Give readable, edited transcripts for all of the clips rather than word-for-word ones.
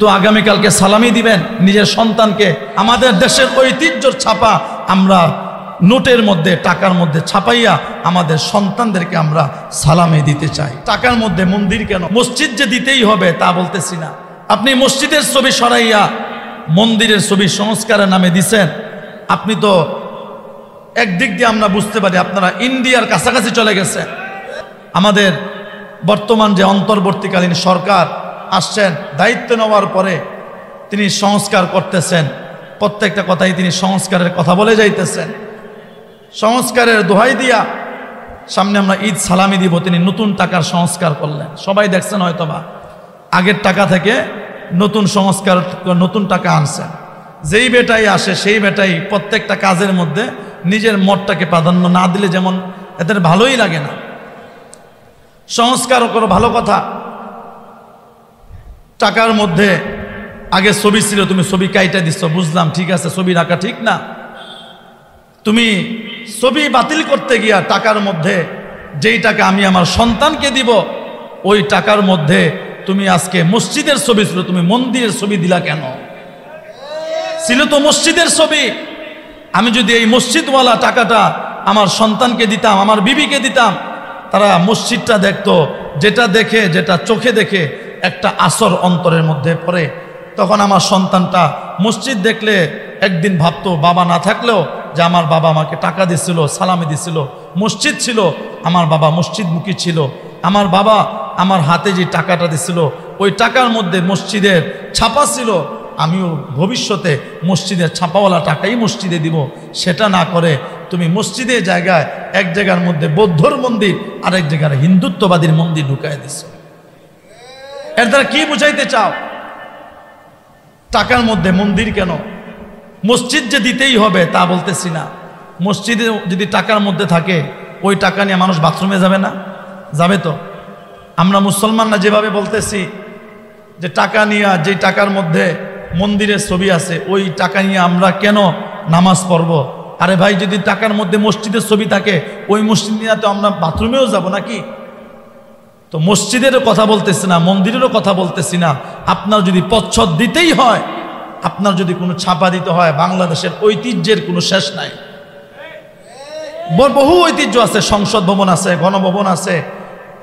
তো আগামীকালকে সালামি দিবেন নিজের সন্তানকে। আমাদের দেশের ঐতিহ্যর ছাপা আমরা নোটের মধ্যে টাকার মধ্যে ছাপাইয়া আমাদের সন্তানদেরকে আমরা সালামি দিতে চাই। টাকার মধ্যে মন্দির কেন? মসজিদ যে দিতেই হবে তা বলতেছি না। আপনি মসজিদের ছবি সরাইয়া মন্দিরের ছবি সংস্কারের নামে দিছেন। আপনি তো একদিক দিয়ে আমরা বুঝতে পারি আপনারা ইন্ডিয়ার কাছাকাছি চলে গেছেন। আমাদের বর্তমান যে অন্তর্বর্তীকালীন সরকার আসছেন, দায়িত্ব নেওয়ার পরে তিনি সংস্কার করতেছেন। প্রত্যেকটা কথাই তিনি সংস্কারের কথা বলে যাইতেছেন। সংস্কারের দোহাই দিয়া সামনে আমরা ঈদ সালামি দিব, তিনি নতুন টাকার সংস্কার করলেন। সবাই দেখছেন হয়তোবা, আগের টাকা থেকে নতুন সংস্কার, নতুন টাকা আনছেন। যেই বেটাই আসে সেই বেটাই প্রত্যেকটা কাজের মধ্যে নিজের মতটাকে প্রাধান্য না দিলে যেমন এদের ভালোই লাগে না। সংস্কার করো, ভালো কথা। টাকার মধ্যে আগে ছবি ছিল, তুমি ছবি কাইটা দিচ্ছ, বুঝলাম, ঠিক আছে, ছবি রাখা ঠিক না। তুমি ছবি বাতিল করতে গিয়া টাকার মধ্যে যেই টাকা আমি আমার সন্তানকে দিব ওই টাকার মধ্যে তুমি আজকে মসজিদের ছবি ছিল, তুমি মন্দিরের ছবি দিলা কেন? ছিল তো মসজিদের ছবি। আমি যদি এই মসজিদওয়ালা টাকাটা আমার সন্তানকে দিতাম, আমার বিবিকে দিতাম, তারা মসজিদটা দেখতো, যেটা দেখে, যেটা চোখে দেখে একটা আসর অন্তরের মধ্যে পড়ে। তখন আমার সন্তানটা মসজিদ দেখলে একদিন ভাবতো বাবা না থাকলেও যে আমার বাবা আমাকে টাকা দিছিল, সালামি দিছিল, মসজিদ ছিল, আমার বাবা মসজিদমুখী ছিল, আমার বাবা আমার হাতে যে টাকাটা দিছিল ওই টাকার মধ্যে মসজিদের ছাপা ছিল, আমিও ভবিষ্যতে মসজিদের ছাপাওয়ালা টাকাই মসজিদে দিব। সেটা না করে তুমি মসজিদের জায়গায় এক জায়গার মধ্যে বৌদ্ধর মন্দির আর এক জায়গার হিন্দুত্ববাদীর মন্দির ঢুকাই দিছ। এর দ্বারা কি বুঝাইতে চাও? টাকার মধ্যে মন্দির কেন? মসজিদ যে দিতেই হবে তা বলতেছি না। মসজিদে যদি টাকার মধ্যে থাকে ওই টাকা নিয়ে মানুষ বাথরুমে যাবে না? যাবে তো। আমরা মুসলমানরা যেভাবে বলতেছি যে টাকা নিয়ে, যে টাকার মধ্যে মন্দিরের ছবি আছে ওই টাকা নিয়ে আমরা কেন নামাজ পড়ব? আরে ভাই, যদি টাকার মধ্যে মসজিদের ছবি থাকে ওই মসজিদ নিয়ে তো আমরা বাথরুমেও যাব নাকি? তো মসজিদেরও কথা বলতেছি না, মন্দিরেরও কথা বলতেছি না। আপনার যদি প্রচ্ছদ দিতেই হয়, আপনার যদি কোনো ছাপা দিতে হয়, বাংলাদেশের ঐতিহ্যের কোনো শেষ নাই। বহু ঐতিহ্য আছে, সংসদ ভবন আছে, গণভবন আছে,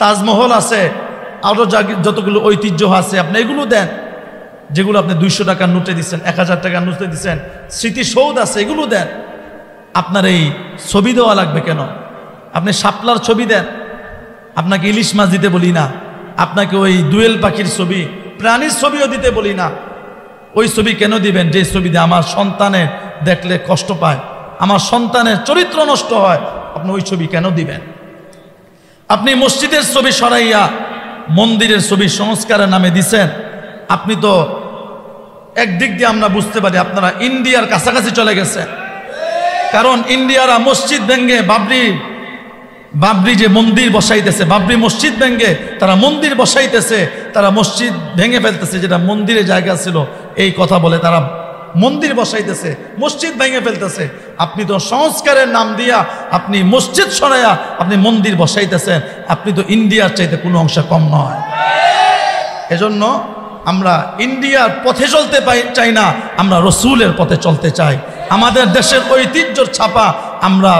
তাজমহল আছে, আরও যতগুলো ঐতিহ্য আছে আপনি এগুলো দেন। যেগুলো আপনি 200 টাকার নোটে দিচ্ছেন, 1000 টাকার নোটে দিচ্ছেন, স্মৃতিসৌধ আছে, এগুলো দেন। আপনার এই ছবি দেওয়া লাগবে কেন? আপনি শাপলার ছবি দেন, আপনাকে ইলিশ মাছ দিতে বলি না, আপনাকে ওই দোয়েল পাখির ছবি, প্রাণীর ছবিও দিতে বলি না। ওই ছবি কেন দিবেন যে ছবি দিয়ে আমার সন্তানের দেখলে কষ্ট পায়, আমার সন্তানের চরিত্র নষ্ট হয়? আপনি ওই ছবি কেন দিবেন? আপনি মসজিদের ছবি সরাইয়া মন্দিরের ছবি সংস্কারের নামে দিছেন। আপনি তো একদিক দিয়ে আমরা বুঝতে পারি আপনারা ইন্ডিয়ার কাছাকাছি চলে গেছেন। কারণ ইন্ডিয়ারা মসজিদ ভেঙ্গে বাবরি যে মন্দির বসাইতেছে, বাবরি মসজিদ ভেঙ্গে তারা মন্দির বসাইতেছে, তারা মসজিদ ভেঙে ফেলতেছে, যেটা মন্দিরের জায়গা ছিল এই কথা বলে তারা মন্দির বসাইতেছে, মসজিদ ভেঙে ফেলতেছে। আপনি তো সংস্কারের নাম দিয়া আপনি মসজিদ সরাইয়া আপনি মন্দির বসাইতেছেন। আপনি তো ইন্ডিয়ার চাইতে কোনো অংশে কম নয়। এজন্য আমরা ইন্ডিয়ার পথে চলতে চাই না, আমরা রসুলের পথে চলতে চাই। আমাদের দেশের ঐতিহ্যর ছাপা আমরা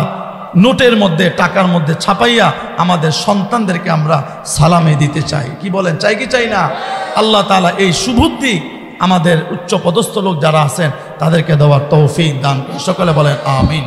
নোটের মধ্যে টাকার মধ্যে ছাপাইয়া আমাদের সন্তানদেরকে আমরা সালামে দিতে চাই। কি বলেন, চাই কি চাই না? আল্লাহ তাআলা এই সুবুদ্ধি আমাদের উচ্চ পদস্থ লোক যারা আছেন তাদেরকে দেওয়ার তৌফিক দান। সকলে বলেন আমিন।